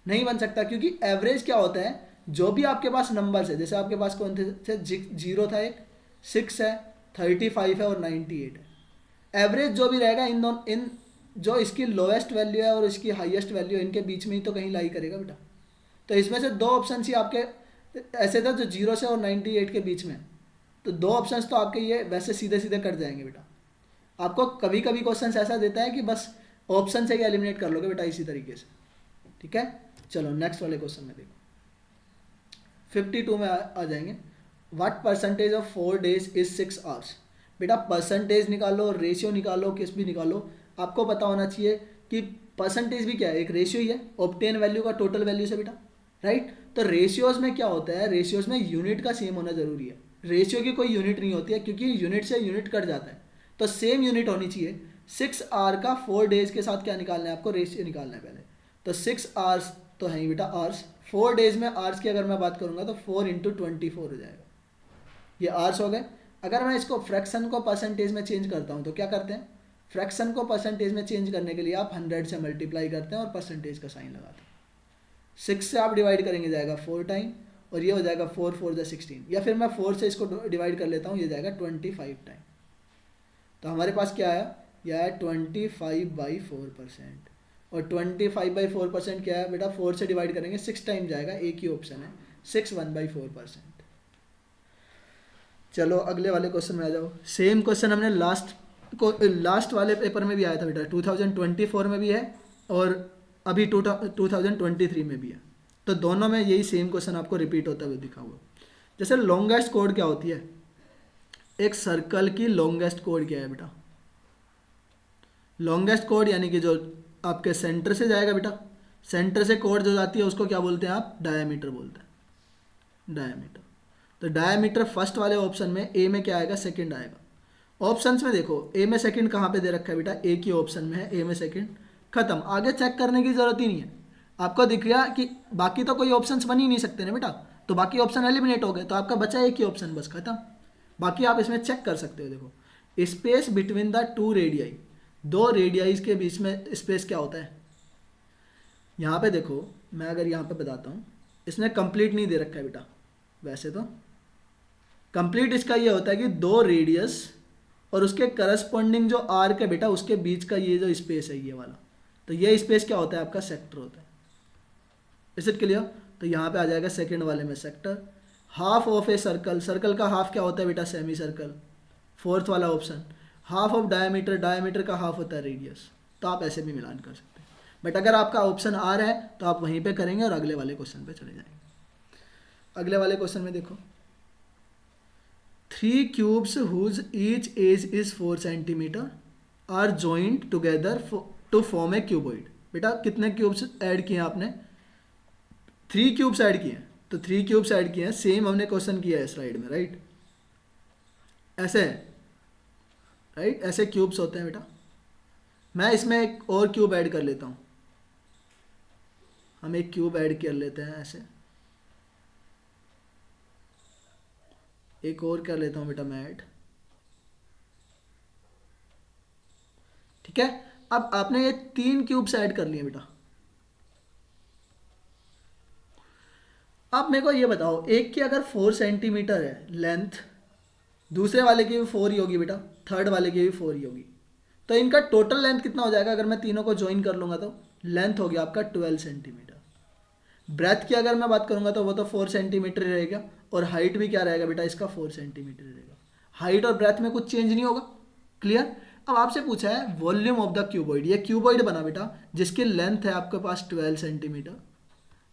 नहीं बन सकता, क्योंकि एवरेज क्या होता है, जो भी आपके पास नंबर्स है, जैसे आपके पास कौन थे, 0 था, एक 6 है, 35 है और 98 है। एवरेज जो भी रहेगा इन जो इसकी लोएस्ट वैल्यू है और इसकी हाईएस्ट वैल्यू है, इनके बीच में ही तो कहीं लाई करेगा बेटा। तो इसमें से दो ऑप्शन ही आपके ऐसे थे जो 0 से और 98 के बीच में, तो दो ऑप्शंस तो आपके ये वैसे सीधे सीधे कट जाएंगे बेटा। आपको कभी कभी क्वेश्चन ऐसा देता है कि बस ऑप्शन से ही एलिमिनेट कर लोगे बेटा इसी तरीके से, ठीक है। चलो नेक्स्ट वाले क्वेश्चन में देखो, 52 में आ जाएंगे। What percentage of 4 days is 6 hours. बेटा परसेंटेज निकालो, रेशियो निकालो, किस भी निकालो, आपको पता होना चाहिए कि परसेंटेज भी क्या है, एक रेशियो ही है ऑब्टेन वैल्यू का टोटल वैल्यू से बेटा, राइट। तो रेशियोज में क्या होता है, रेशियोज में यूनिट का सेम होना जरूरी है। रेशियो की कोई यूनिट नहीं होती है, क्योंकि यूनिट से यूनिट कट जाता है, तो सेम यूनिट होनी चाहिए। 6 आवर का 4 डेज के साथ क्या निकालना है आपको, रेशियो निकालना है पहले। तो 6 आवर्स तो है ही बेटा आवर्स, 4 डेज में आवर्स की अगर मैं बात करूंगा तो 4 × 24 हो जाएगा, ये आवर्स हो गए। अगर मैं इसको फ्रैक्शन को परसेंटेज में चेंज करता हूँ तो क्या करते हैं, फ्रैक्शन को परसेंटेज में चेंज करने के लिए आप 100 से मल्टीप्लाई करते हैं और परसेंटेज का साइन लगाते हैं। 6 से आप डिवाइड करेंगे जाएगा 4 टाइम, और ये हो जाएगा 4 4 × 16, या फिर मैं 4 से इसको डिवाइड कर लेता हूँ, ये जाएगा 25 टाइम। तो हमारे पास क्या आया, यह है 25/4%, और 25/4% क्या है बेटा, 4 से डिवाइड करेंगे 6 टाइम जाएगा, एक ही ऑप्शन है 6 1/4%। चलो अगले वाले क्वेश्चन में आ जाओ। सेम क्वेश्चन हमने लास्ट वाले पेपर में भी आया था बेटा, 2024 में भी है और अभी 2023 में भी है, तो दोनों में यही सेम क्वेश्चन आपको रिपीट होता हुआ दिखा हुआ। जैसे लॉन्गेस्ट कोड क्या होती है, एक सर्कल की लॉन्गेस्ट कोड क्या है बेटा, लॉन्गेस्ट कोड यानी कि जो आपके सेंटर से जाएगा बेटा, सेंटर से कोड जो जाती है उसको क्या बोलते हैं आप, डायमीटर बोलते हैं, डायमीटर। तो डायमीटर फर्स्ट वाले ऑप्शन में, ए में क्या आएगा, सेकंड आएगा। ऑप्शंस में देखो ए में सेकंड कहाँ पे दे रखा है बेटा, एक ही ऑप्शन में है, ए में सेकंड, खत्म, आगे चेक करने की जरूरत ही नहीं है। आपको दिख गया कि बाकी तो कोई ऑप्शंस बन ही नहीं सकते ना बेटा, तो बाकी ऑप्शन एलिमिनेट हो गए, तो आपका बचा एक ही ऑप्शन, बस खत्म। बाकी आप इसमें चेक कर सकते हो। देखो स्पेस बिटवीन द 2 रेडियाई, 2 रेडियाइज के बीच में स्पेस क्या होता है, यहाँ पे देखो मैं अगर यहाँ पे बताता हूँ, इसने कंप्लीट नहीं दे रखा है बेटा, वैसे तो कंप्लीट इसका ये होता है कि 2 रेडियस और उसके करस्पॉन्डिंग जो आर्क है बेटा, उसके बीच का ये जो स्पेस है ये वाला, तो ये स्पेस क्या होता है आपका, सेक्टर होता है। Is it clear? तो यहाँ पे आ जाएगा सेकंड वाले में sector. Half of a circle, circle का हाफ क्या होता है बेटा, सेमी सर्कल, फोर्थ वाला option. Half of diameter, diameter का हाफ होता है रेडियस। तो आप ऐसे भी मिलान कर सकते हैं, बट अगर आपका ऑप्शन आ रहा है तो आप वहीं पे करेंगे और अगले वाले क्वेश्चन पे चले जाएंगे। अगले वाले क्वेश्चन में देखो, 3 cubes whose each edge is 4 centimetre are joint together to form a cuboid. बेटा कितने क्यूब्स ऐड किए हैं आपने, 3 क्यूब्स ऐड किए हैं, तो 3 क्यूब्स ऐड किए हैं, सेम हमने क्वेश्चन किया है स्लाइड में, राइट, ऐसे राइट, ऐसे क्यूब्स होते हैं बेटा। मैं इसमें एक और क्यूब ऐड कर लेता हूँ, हम एक क्यूब ऐड कर लेते हैं ऐसे, एक और कर लेता हूँ बेटा मैं ऐड, ठीक है। अब आपने ये 3 क्यूब्स ऐड कर लिए बेटा। अब मेरे को ये बताओ, एक की अगर 4 सेंटीमीटर है लेंथ, दूसरे वाले की भी 4 ही होगी बेटा, थर्ड वाले की भी 4 ही होगी, तो इनका टोटल लेंथ कितना हो जाएगा, अगर मैं तीनों को ज्वाइन कर लूँगा तो लेंथ हो गया आपका 12 सेंटीमीटर। ब्रेथ की अगर मैं बात करूँगा तो वो तो 4 सेंटीमीटर रहेगा, और हाइट भी क्या रहेगा बेटा इसका 4 सेंटीमीटर रहेगा। हाइट और ब्रेथ में कुछ चेंज नहीं होगा, क्लियर। अब आपसे पूछा है वॉल्यूम ऑफ द क्यूबॉइड, ये क्यूबॉइड बना बेटा जिसकी लेंथ है आपके पास 12 सेंटीमीटर,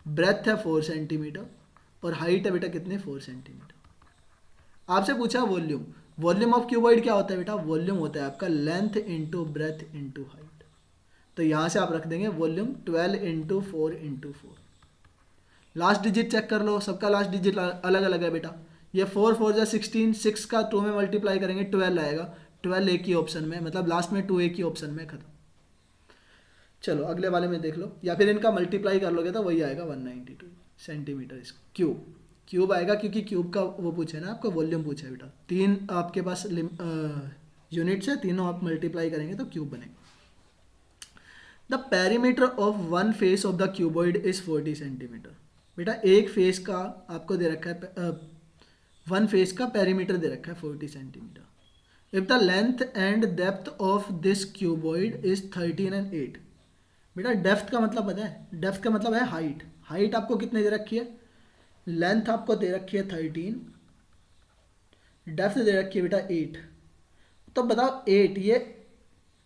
ब्रेथ है 4 सेंटीमीटर और हाइट है बेटा कितने, 4 सेंटीमीटर। आपसे पूछा वॉल्यूम, वॉल्यूम ऑफ क्यूबॉइड क्या होता है बेटा, वॉल्यूम होता है आपका length into breadth into height. तो यहाँ से आप रख देंगे वॉल्यूम 12 × 4 × 4। लास्ट डिजिट चेक कर लो, सबका लास्ट डिजिट अलग अलग है बेटा। ये 4 4 जा 16, 6 का 2 में मल्टीप्लाई करेंगे 12 आएगा, 12 एक ही ऑप्शन में, मतलब लास्ट में 2 एक ही ऑप्शन में, खत्म। चलो अगले वाले में देख लो, या फिर इनका मल्टीप्लाई कर लोगे तो वही आएगा 192। सेंटीमीटर, इसको क्यूब, क्यूब आएगा क्योंकि क्यूब का वो पूछा है ना आपको, वॉल्यूम पूछा है बेटा। तीन आपके पास यूनिट्स है, तीनों आप मल्टीप्लाई करेंगे तो क्यूब बनेगा। The perimeter of one face of the cuboid is 40 centimetre. बेटा एक फेस का आपको दे रखा है, वन फेस का पेरीमीटर दे रखा है 40 centimetre. If the length and depth of this cuboid is 13 and 8। बेटा डेप्थ का मतलब पता है, डेप्थ का मतलब है हाइट। हाइट आपको कितने दे रखी है, लेंथ आपको दे रखी है 13, डेप्थ दे रखी है बेटा 8। तो बताओ 8 ये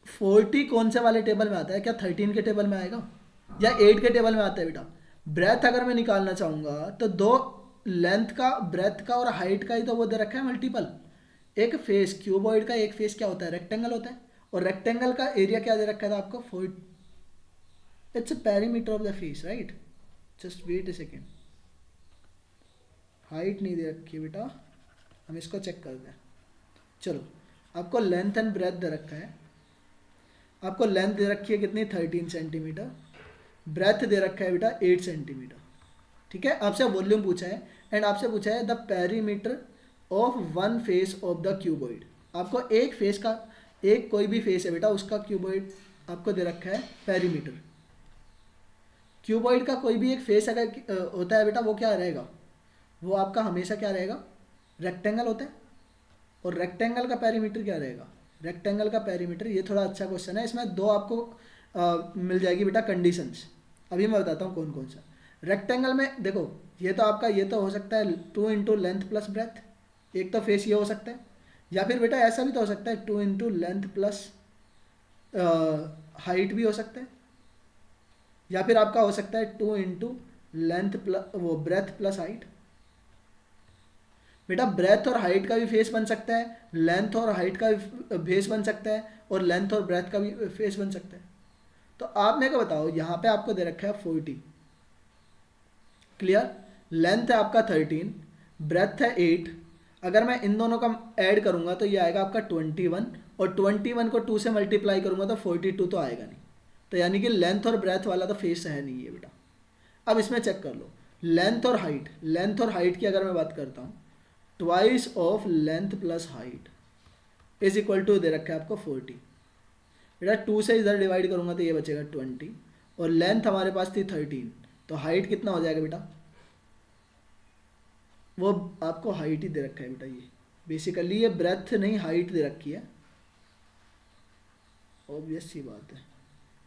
40 कौन से वाले टेबल में आता है, क्या 13 के टेबल में आएगा या 8 के टेबल में आता है बेटा। ब्रेथ अगर मैं निकालना चाहूँगा तो दो लेंथ का, ब्रेथ का और हाइट का ही तो वो दे रखा है मल्टीपल। एक फेस क्यूबॉइड का एक फेस क्या होता है, रेक्टेंगल होता है, और रेक्टेंगल का एरिया क्या दे रखा था आपको 40। It's a perimeter of the face, right. Just wait a second, height नहीं दे रखी है बेटा, हम इसको चेक करते हैं। चलो आपको लेंथ एंड ब्रेथ दे रखा है, आपको लेंथ दे रखी है कितनी 13 सेंटीमीटर, ब्रेथ दे रखा है बेटा 8 सेंटीमीटर, ठीक है। आपसे वॉल्यूम पूछा है एंड आपसे पूछा है the perimeter of one face of the cuboid. आपको एक फेस का, एक कोई भी फेस है बेटा उसका क्यूबॉइड आपको दे रखा है पेरीमीटर। क्यूबॉइड का कोई भी एक फेस अगर होता है बेटा वो क्या रहेगा, वो आपका हमेशा क्या रहेगा, रेक्टेंगल होता है। और रेक्टेंगल का पेरीमीटर क्या रहेगा, रेक्टेंगल का पेरीमीटर, ये थोड़ा अच्छा क्वेश्चन है, इसमें दो आपको मिल जाएगी बेटा कंडीशंस। अभी मैं बताता हूँ कौन कौन सा। रेक्टेंगल में देखो ये तो आपका, ये तो हो सकता है 2 इंटू लेंथ प्लस ब्रेथ, एक तो फेस ये हो सकता है, या फिर बेटा ऐसा भी तो हो सकता है 2 इंटू लेंथ प्लस हाइट भी हो सकता है, या फिर आपका हो सकता है 2 इंटू लेंथ प्लस वो ब्रेथ प्लस हाइट। बेटा ब्रेथ और हाइट का भी फेस बन सकता है, लेंथ और हाइट का भी फेस बन सकता है, और लेंथ और ब्रेथ का भी फेस बन सकता है। तो आप मेरे को बताओ, यहाँ पे आपको दे रखा है 40, क्लियर। लेंथ है आपका 13, ब्रेथ है 8। अगर मैं इन दोनों का ऐड करूँगा तो ये आएगा आपका 21, और 21 को 2 से मल्टीप्लाई करूँगा तो 42 तो आएगा नहीं। तो यानी कि लेंथ और ब्रेथ वाला तो फेस है नहीं है बेटा। अब इसमें चेक कर लो लेंथ और हाइट, लेंथ और हाइट की अगर मैं बात करता हूँ, twice of length plus height is equal to दे रखा है आपको 40। बेटा 2 से इधर डिवाइड करूँगा तो ये बचेगा 20, और लेंथ हमारे पास थी 13, तो हाइट कितना हो जाएगा बेटा, वो आपको हाइट ही दे रखा है बेटा। ये बेसिकली ये ब्रेथ नहीं हाइट दे रखी है, ऑब्वियस सी बात है।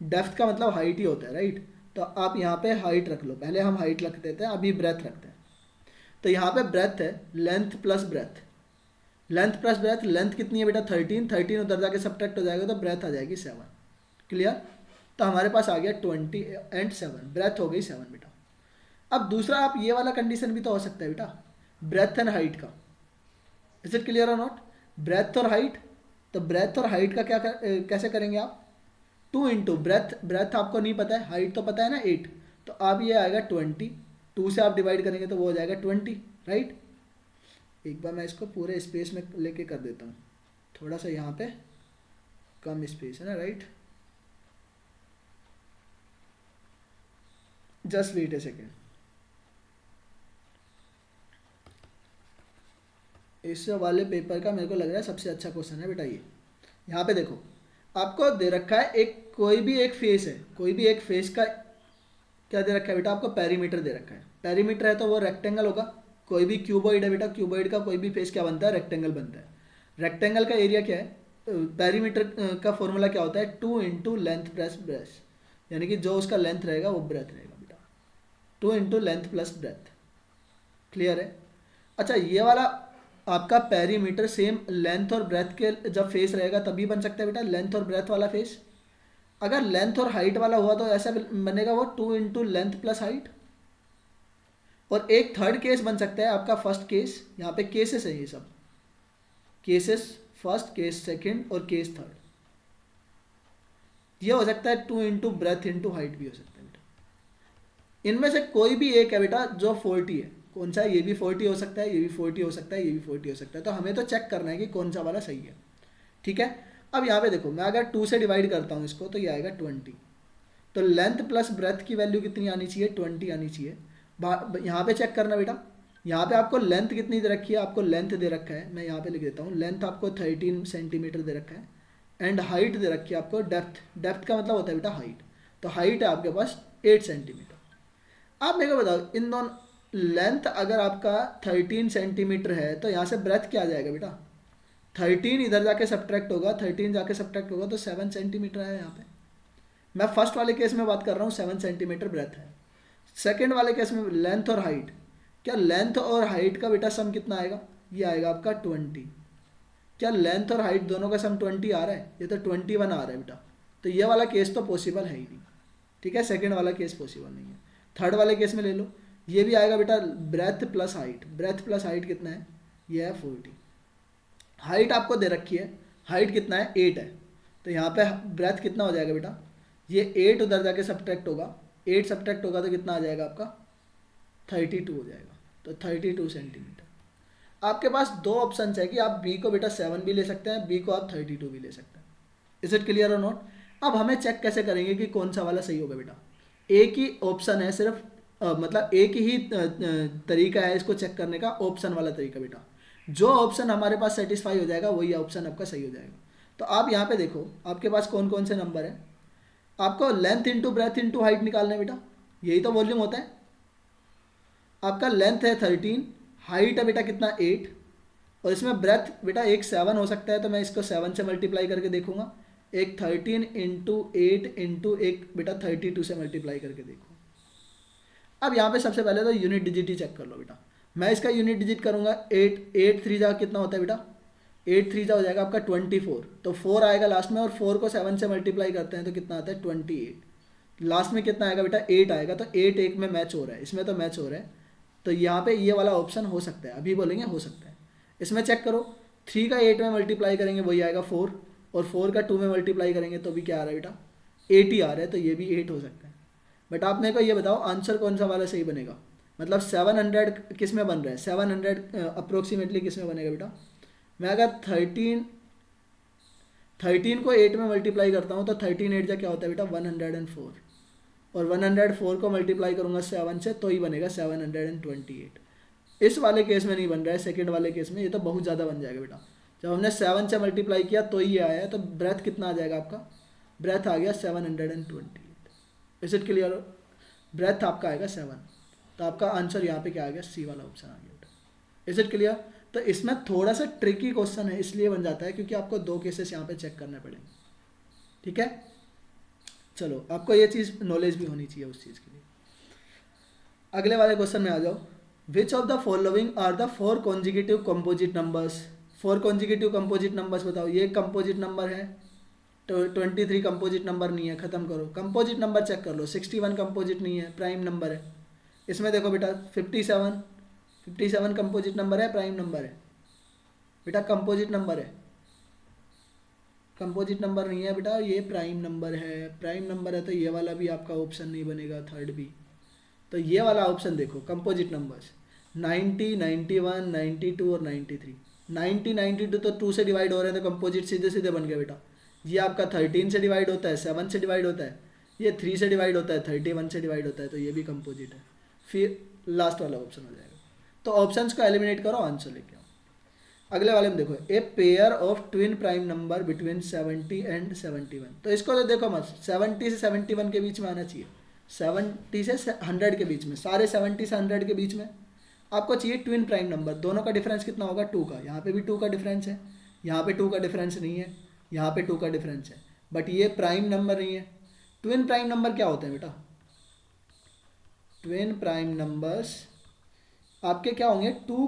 डेप्थ का मतलब हाइट ही होता है, राइट। तो आप यहाँ पे हाइट रख लो, पहले हम हाइट रख देते हैं, अभी ब्रेथ रखते हैं। तो यहाँ पे ब्रेथ है length plus breadth, length plus breadth, length कितनी है बेटा 13, 13 उधर जाके सब्ट्रैक्ट हो जाएगा तो ब्रेथ आ जाएगी 7, क्लियर। तो हमारे पास आ गया 20 एंड 7, ब्रेथ हो गई 7 बेटा। अब दूसरा आप ये वाला कंडीशन भी तो हो सकता है बेटा, ब्रेथ एंड हाइट का। इज इट क्लियर और नॉट, ब्रेथ और हाइट। तो ब्रेथ और हाइट का क्या कैसे करेंगे आप, 2 इंटू ब्रेथ, ब्रेथ आपको नहीं पता है, हाइट तो पता है ना 8, तो अब ये आएगा 20, 2 से आप डिवाइड करेंगे तो वो हो जाएगा 20, राइट। एक बार मैं इसको पूरे स्पेस में लेके कर देता हूँ, थोड़ा सा यहाँ पे कम स्पेस है ना, right. Just wait a second, इस वाले पेपर का मेरे को लग रहा है सबसे अच्छा क्वेश्चन है बेटा ये। यहाँ पे देखो आपको दे रखा है एक, कोई भी एक फेस है, कोई भी एक फेस का क्या दे रखा है बेटा, आपको पेरीमीटर दे रखा है। पेरीमीटर है तो वो रेक्टेंगल होगा, कोई भी क्यूबॉइड है बेटा, क्यूबॉइड का कोई भी फेस क्या बनता है, रेक्टेंगल बनता है। रेक्टेंगल का एरिया क्या है, पेरीमीटर का फॉर्मूला क्या होता है, 2 इंटू लेंथ प्लस ब्रेथ, यानी कि जो उसका लेंथ रहेगा वो ब्रेथ रहेगा बेटा, 2 into length plus breadth, clear है। अच्छा ये वाला आपका पेरीमीटर सेम लेंथ और ब्रेथ के जब फेस रहेगा तभी बन सकता है बेटा, लेंथ और ब्रेथ वाला फेस। अगर लेंथ और हाइट वाला हुआ तो ऐसा बनेगा वो 2 इंटू लेंथ प्लस हाइट। और एक थर्ड केस बन सकता है आपका फर्स्ट केस, यहाँ पे केसेस है ये सब, केसेस फर्स्ट, केस सेकंड और केस थर्ड। ये हो सकता है 2 इंटू ब्रेथ इंटू हाइट भी हो सकता है बेटा। इनमें से कोई भी एक है बेटा जो 40 है, कौन सा है, ये भी 40 हो सकता है, ये भी 40 हो सकता है, ये भी 40 हो सकता है। तो हमें तो चेक करना है कि कौन सा वाला सही है, ठीक है। अब यहाँ पे देखो मैं अगर 2 से डिवाइड करता हूँ इसको तो ये आएगा 20, तो लेंथ प्लस ब्रेथ की वैल्यू कितनी आनी चाहिए, 20 आनी चाहिए, यहाँ पे चेक करना बेटा, यहाँ पे आपको लेंथ कितनी दे रखी है, आपको लेंथ दे रखा है, मैं यहाँ पे लिख देता हूँ, लेंथ आपको 13 सेंटीमीटर दे रखा है, एंड हाइट दे रखी है आपको डेप्थ, डेप्थ का मतलब होता है बेटा हाइट, तो हाइट है आपके पास 8 सेंटीमीटर। आप मेरे को बताओ इन दोनों, लेंथ अगर आपका 13 सेंटीमीटर है तो यहाँ से ब्रेथ क्या आ जाएगा बेटा, 13 इधर जाके सब्ट्रैक्ट होगा, 13 जाके सब्ट्रैक्ट होगा तो 7 सेंटीमीटर है यहाँ पे। मैं फर्स्ट वाले केस में बात कर रहा हूँ 7 सेंटीमीटर ब्रेथ है। सेकेंड वाले केस में लेंथ और हाइट, क्या लेंथ और हाइट का बेटा सम कितना आएगा, ये आएगा आपका 20। क्या लेंथ और हाइट दोनों का सम 20 आ रहा है, ये तो 21 आ रहा है बेटा, तो ये वाला केस तो पॉसिबल है ही नहीं, ठीक है, सेकेंड वाला केस पॉसिबल नहीं है। थर्ड वाले केस में ले लो, ये भी आएगा बेटा breadth plus height, breadth plus height कितना है, ये है 40, हाइट आपको दे रखी है, हाइट कितना है 8 है, तो यहाँ पे ब्रेथ कितना हो जाएगा बेटा, ये 8 उधर जाके सब्ट्रैक्ट होगा, 8 सब्ट्रैक्ट होगा तो कितना आ जाएगा आपका 32 हो जाएगा, तो 32 सेंटीमीटर। आपके पास दो ऑप्शन है कि आप बी को बेटा 7 भी ले सकते हैं, बी को आप 32 भी ले सकते हैं। इज इट क्लियर और नॉट। अब हमें चेक कैसे करेंगे कि कौन सा वाला सही होगा बेटा, एक ही ऑप्शन है सिर्फ, मतलब एक ही तरीका है इसको चेक करने का, ऑप्शन वाला तरीका बेटा, जो ऑप्शन हमारे पास सेटिस्फाई हो जाएगा वही ऑप्शन आपका सही हो जाएगा। तो आप यहाँ पे देखो आपके पास कौन कौन से नंबर है, आपको length into breadth into height निकालना है बेटा, यही तो वॉल्यूम होता है। आपका लेंथ है 13, हाइट है बेटा कितना 8, और इसमें ब्रेथ बेटा एक 7 हो सकता है, तो मैं इसको 7 से मल्टीप्लाई करके देखूंगा, एक 13 इंटू 8 इंटू एक बेटा 32 से मल्टीप्लाई करके देखो। अब यहाँ पे सबसे पहले तो यूनिट डिजिट ही चेक कर लो बेटा, मैं इसका यूनिट डिजिट करूँगा, 8 3 जा कितना होता है बेटा, 8 3 जा हो जाएगा आपका 24, तो 4 आएगा लास्ट में, और 4 को 7 से मल्टीप्लाई करते हैं तो कितना आता है 28, लास्ट में कितना आएगा बेटा 8 आएगा, तो 8 1 में मैच हो रहा है, इसमें तो मैच हो रहा है, तो यहाँ पे ये वाला ऑप्शन हो सकता है, अभी बोलेंगे हो सकता है। इसमें चेक करो, 3 का 8 में मल्टीप्लाई करेंगे वही आएगा 4, और 4 का 2 में मल्टीप्लाई करेंगे तो भी क्या आ रहा है बेटा 8 ही आ रहा है, तो ये भी 8 हो सकता है। बट आप मेरे को ये बताओ आंसर कौन सा वाला सही बनेगा, मतलब 700 किस में बन रहा है, 700 अप्रोक्सीमेटली किस में बनेगा बेटा। मैं अगर 13 को 8 में मल्टीप्लाई करता हूँ तो 13 8 जा क्या होता है बेटा 104, और 104 को मल्टीप्लाई करूँगा 7 से तो ही बनेगा 728। इस वाले केस में नहीं बन रहा है, सेकेंड वाले केस में ये तो बहुत ज़्यादा बन जाएगा बेटा, जब हमने 7 से मल्टीप्लाई किया तो ये आया है, तो ब्रेथ कितना आ जाएगा आपका, ब्रेथ आ गया 728। इज इट क्लियर, ब्रेथ आपका आएगा 7, तो आपका आंसर यहाँ पे क्या आ गया, सी वाला ऑप्शन आ गया। Is it clear. तो इसमें थोड़ा सा ट्रिकी क्वेश्चन है, इसलिए बन जाता है क्योंकि आपको दो केसेस यहाँ पे चेक करने पड़ेंगे, ठीक है। चलो आपको ये चीज़ नॉलेज भी होनी चाहिए उस चीज़ के लिए। अगले वाले क्वेश्चन में आ जाओ, which of the following are the 4 consecutive composite numbers. 4 consecutive composite numbers बताओ, ये कंपोजिट नंबर है, तो 23 कंपोजिट नंबर नहीं है, ख़त्म करो, कंपोजिट नंबर चेक कर लो, 61 कंपोजिट नहीं है, प्राइम नंबर है। इसमें देखो बेटा 57 कंपोजिट नंबर है, प्राइम नंबर है बेटा, कंपोजिट नंबर है, कंपोजिट नंबर नहीं है बेटा, ये प्राइम नंबर है, प्राइम नंबर है, तो ये वाला भी आपका ऑप्शन नहीं बनेगा, थर्ड भी। तो ये वाला ऑप्शन देखो कंपोजिट नंबर्स 90 91 92 और 93, 90 92 तो 2 से डिवाइड हो रहे हैं तो कंपोजिट सीधे सीधे बन गया बेटा। ये आपका 13 से डिवाइड होता है, 7 से डिवाइड होता है, ये 3 से डिवाइड होता है, 31 से डिवाइड होता है, तो ये भी कंपोजिट है। फिर लास्ट वाला ऑप्शन हो जाएगा। तो ऑप्शंस को एलिमिनेट करो, आंसर लेके आओ। अगले वाले में देखो, a pair of twin prime number between 70 and 71। तो इसको तो देखो मत, 70 से 71 के बीच में आना चाहिए, 70 से 100 के बीच में, सारे 70 से 100 के बीच में आपको चाहिए ट्विन प्राइम नंबर। दोनों का डिफरेंस कितना होगा 2 का, यहाँ पे भी 2 का डिफरेंस है, यहाँ पे 2 का डिफरेंस नहीं है, यहाँ पे 2 का डिफरेंस है, बट ये प्राइम नंबर नहीं है। ट्विन प्राइम नंबर क्या होते हैं बेटा, ट्विन प्राइम नंबर्स आपके क्या होंगे, 2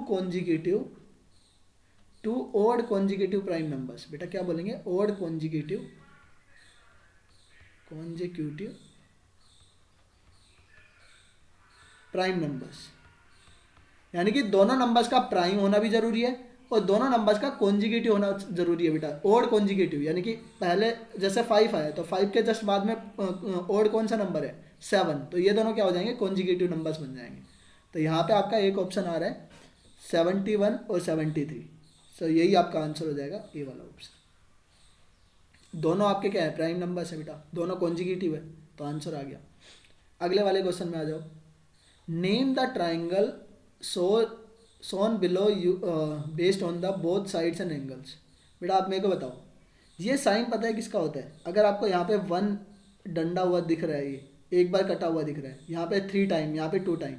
ओड कॉन्जिक्यूटिव प्राइम नंबर्स। बेटा क्या बोलेंगे, ओड कॉन्जिक्यूटिव प्राइम नंबर्स, यानी कि दोनों नंबर्स का प्राइम होना भी जरूरी है और दोनों नंबर्स का कॉन्जिक्यूटिव होना जरूरी है बेटा। ओड कॉन्जिक्यूटिव यानी कि पहले जैसे 5 आया तो 5 के जस्ट बाद में ओड कौन सा नंबर है 7, तो ये दोनों क्या हो जाएंगे, कॉन्जिक्यूटिव नंबर्स बन जाएंगे। तो यहाँ पे आपका एक ऑप्शन आ रहा है 71 और 73, तो यही आपका आंसर हो जाएगा ए वाला ऑप्शन। दोनों आपके क्या है, प्राइम नंबर्स है बेटा, दोनों कॉन्जिक्यूटिव है, तो आंसर आ गया। अगले वाले क्वेश्चन में आ जाओ, name the triangle so Son below you based on the both sides and angles. बेटा आप मेरे को बताओ, ये साइन पता है किसका होता है? अगर आपको यहाँ पे 1 डंडा हुआ दिख रहा है, ये एक बार कटा हुआ दिख रहा है, यहाँ पे 3 टाइम, यहाँ पे 2 टाइम,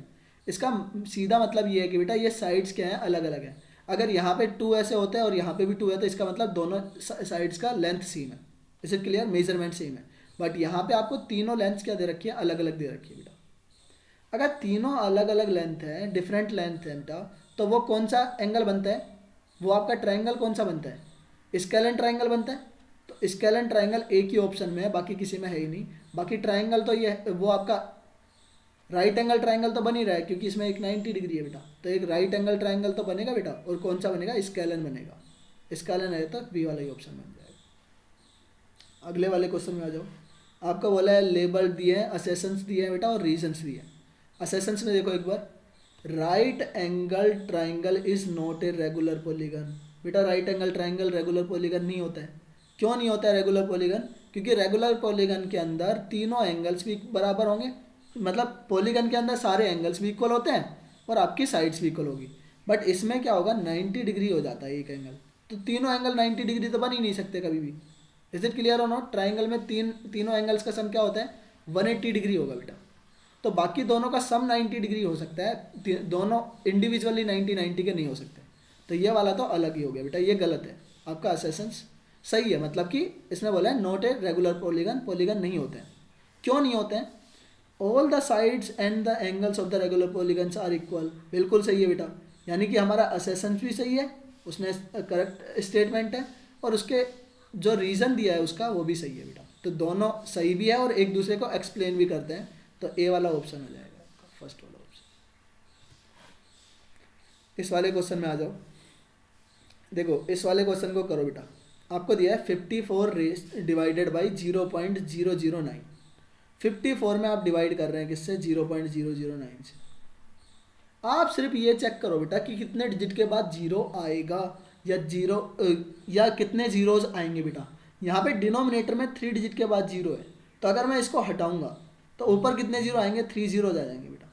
इसका सीधा मतलब ये है कि बेटा ये साइड्स क्या हैं, अलग अलग हैं। अगर यहाँ पे 2 ऐसे होते हैं और यहाँ पे भी 2 है तो इसका मतलब दोनों साइड्स का लेंथ सेम है। Is it clear? Measurement same है। बट यहाँ पे आपको तीनों लेंथ क्या दे रखी है? अलग अलग दे रखी है बेटा। अगर तीनों अलग अलग लेंथ है, डिफरेंट लेंथ है बेटा, तो वो कौन सा एंगल बनता है? वो आपका ट्राइंगल कौन सा बनता है? स्केलन ट्राइंगल बनता है। तो स्केलन ट्राइंगल एक ही ऑप्शन में है, बाकी किसी में है ही नहीं। बाकी ट्राइंगल तो ये वो आपका राइट एंगल ट्राइंगल तो बन ही रहा है, क्योंकि इसमें एक 90 डिग्री है बेटा, तो एक राइट एंगल ट्राइंगल तो बनेगा बेटा। और कौन सा बनेगा? स्केलन बनेगा। स्केलन है तो बी वाला ही ऑप्शन बन जाएगा। अगले वाले क्वेश्चन में आ जाओ। आपका बोला है लेबल दिए हैं, असेशंस दिए हैं बेटा और रीजन्स दिए हैं। असेशंस में देखो एक बार, right angle triangle is not a regular polygon. बेटा right angle triangle regular polygon नहीं होता है। क्यों नहीं होता है रेगुलर पॉलीगन? क्योंकि रेगुलर पॉलीगन के अंदर तीनों एंगल्स भी बराबर होंगे, मतलब पॉलीगन के अंदर सारे एंगल्स भी इक्वल होते हैं और आपकी साइड्स भी इक्वल होगी। बट इसमें क्या होगा? 90 डिग्री हो जाता है एक एंगल, तो तीनों एंगल 90 डिग्री तो बन ही नहीं सकते कभी भी। इज इट क्लियर और नॉट? ट्राइंगल में तीनों एंगल्स का सम क्या होता है? 180 डिग्री होगा बेटा। तो बाकी दोनों का सम 90 डिग्री हो सकता है, दोनों इंडिविजुअली 90 के नहीं हो सकते। तो ये वाला तो अलग ही हो गया बेटा, ये गलत है। आपका असेशंस सही है, मतलब कि इसने बोला है not a regular polygon, polygon नहीं होते हैं। क्यों नहीं होते हैं? All the sides and the angles of the regular polygons are equal. बिल्कुल सही है बेटा, यानी कि हमारा असेशंस भी सही है, उसने करेक्ट स्टेटमेंट है, और उसके जो रीज़न दिया है उसका वो भी सही है बेटा। तो दोनों सही भी है और एक दूसरे को एक्सप्लेन भी करते हैं। तो ए वाला ऑप्शन हो जाएगा आपका, फर्स्ट वाला ऑप्शन। इस वाले क्वेश्चन में आ जाओ। देखो इस वाले क्वेश्चन को करो बेटा। आपको दिया है 54 रेस डिवाइडेड बाई 0.009। 54 में आप डिवाइड कर रहे हैं किससे? 0.009 से। आप सिर्फ ये चेक करो बेटा कि कितने डिजिट के बाद जीरो आएगा, या जीरो या कितने जीरोज आएंगे बेटा। यहाँ पे डिनोमिनेटर में 3 डिजिट के बाद जीरो है, तो अगर मैं इसको हटाऊंगा तो ऊपर कितने जीरो आएंगे? 3 जीरोज आ जाएंगे बेटा।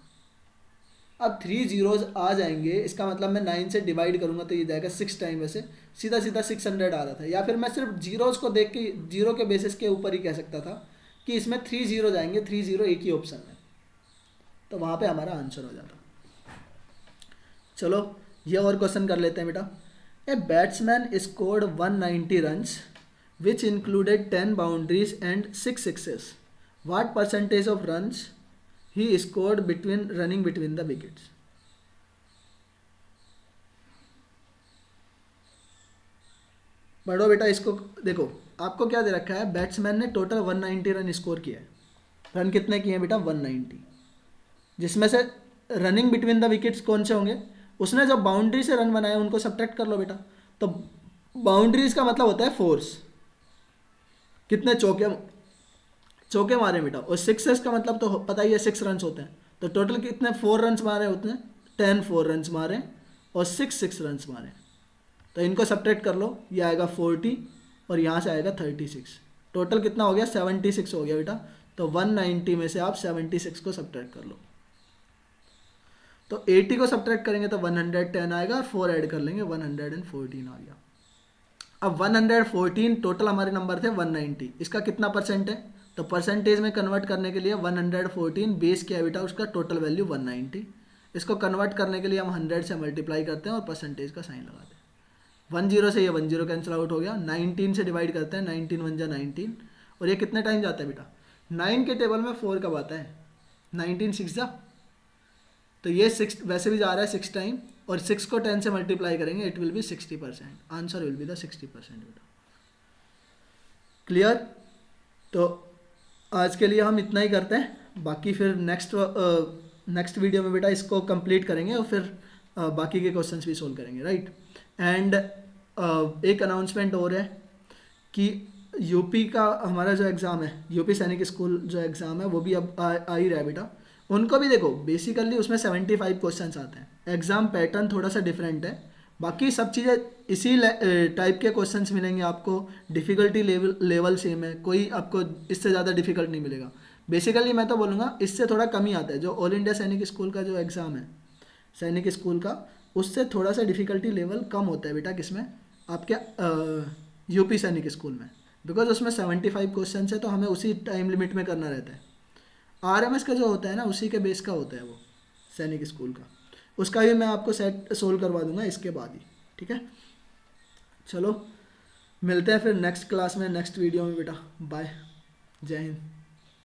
अब 3 जीरोज आ जाएंगे, इसका मतलब मैं 9 से डिवाइड करूंगा तो ये जाएगा 6 टाइम। वैसे सीधा सीधा 600 आ रहा था, या फिर मैं सिर्फ जीरोज को देख के जीरो के बेसिस के ऊपर ही कह सकता था कि इसमें 3 जीरोज आएंगे, 3 जीरो एक ही ऑप्शन है, तो वहाँ पे हमारा आंसर हो जाता। चलो ये और क्वेश्चन कर लेते हैं बेटा। A batsman scored 190 runs which included 10 boundaries and 6 sixes. What percentage of runs he scored running between the wickets? बढ़ो बेटा, इसको देखो। आपको क्या दे रखा है? बैट्समैन ने टोटल 190 रन स्कोर किया है। रन कितने किए हैं बेटा? 190, जिसमें से रनिंग बिटवीन द विकेट्स कौन से होंगे? उसने जो बाउंड्री से रन बनाए उनको सब्ट्रैक्ट कर लो बेटा। तो बाउंड्रीज का मतलब होता है फोर्स, कितने चौके मारे बेटा। और सिक्सेस का मतलब तो पता ही है, 6 रन होते हैं। तो टोटल कितने 4 रन मारे होते हैं? 10 4 रन मारे और 6 रन मारे। तो इनको सब्ट्रैक्ट कर लो, ये आएगा 40 और यहाँ से आएगा 36। टोटल कितना हो गया? 76 हो गया बेटा। तो 190 में से आप 76 को सब्ट्रैक्ट कर लो। तो 80 को सब्ट्रैक्ट करेंगे तो 110 आएगा, और 4 ऐड कर लेंगे 114 आ गया। अब 114 टोटल हमारे नंबर थे 190, इसका कितना परसेंट है? तो परसेंटेज में कन्वर्ट करने के लिए 114 बेस क्या है बेटा? उसका टोटल वैल्यू 190। इसको कन्वर्ट करने के लिए हम 100 से मल्टीप्लाई करते हैं और परसेंटेज का साइन लगाते हैं। 10 से ये 10 कैंसिल आउट हो गया। 19 से डिवाइड करते हैं, 19 1 जा 19, और ये कितने टाइम जाता है बेटा? 9 के टेबल में 4 कब आता है? 19 6 जा, तो ये 6 वैसे भी जा रहा है 6 टाइम, और 6 को 10 से मल्टीप्लाई करेंगे, it will be 60%। Answer will be the 60% बेटा। क्लियर? तो आज के लिए हम इतना ही करते हैं, बाकी फिर नेक्स्ट वीडियो में बेटा इसको कंप्लीट करेंगे और फिर बाकी के क्वेश्चंस भी सोल्व करेंगे, राइट। एंड एक अनाउंसमेंट और है कि यूपी का हमारा जो एग्ज़ाम है, यूपी सैनिक स्कूल जो एग्ज़ाम है वो भी अब आ ही रहा है बेटा। उनको भी देखो, बेसिकली उसमें 75 क्वेश्चंस आते हैं। एग्ज़ाम पैटर्न थोड़ा सा डिफरेंट है, बाकी सब चीज़ें इसी टाइप के क्वेश्चंस मिलेंगे आपको। डिफ़िकल्टी लेवल सेम है, कोई आपको इससे ज़्यादा डिफ़िकल्ट नहीं मिलेगा। बेसिकली मैं तो बोलूँगा इससे थोड़ा कम ही आता है। जो ऑल इंडिया सैनिक स्कूल का जो एग्ज़ाम है सैनिक स्कूल का, उससे थोड़ा सा डिफ़िकल्टी लेवल कम होता है बेटा किसमें, आपके यूपी सैनिक स्कूल में, बिकॉज उसमें 75 क्वेश्चन है तो हमें उसी टाइम लिमिट में करना रहता है। आरएमएस का जो होता है ना उसी के बेस का होता है वो सैनिक स्कूल का, उसका भी मैं आपको सेट सोल्व करवा दूंगा इसके बाद ही, ठीक है। चलो मिलते हैं फिर नेक्स्ट क्लास में, नेक्स्ट वीडियो में बेटा। बाय, जय हिंद।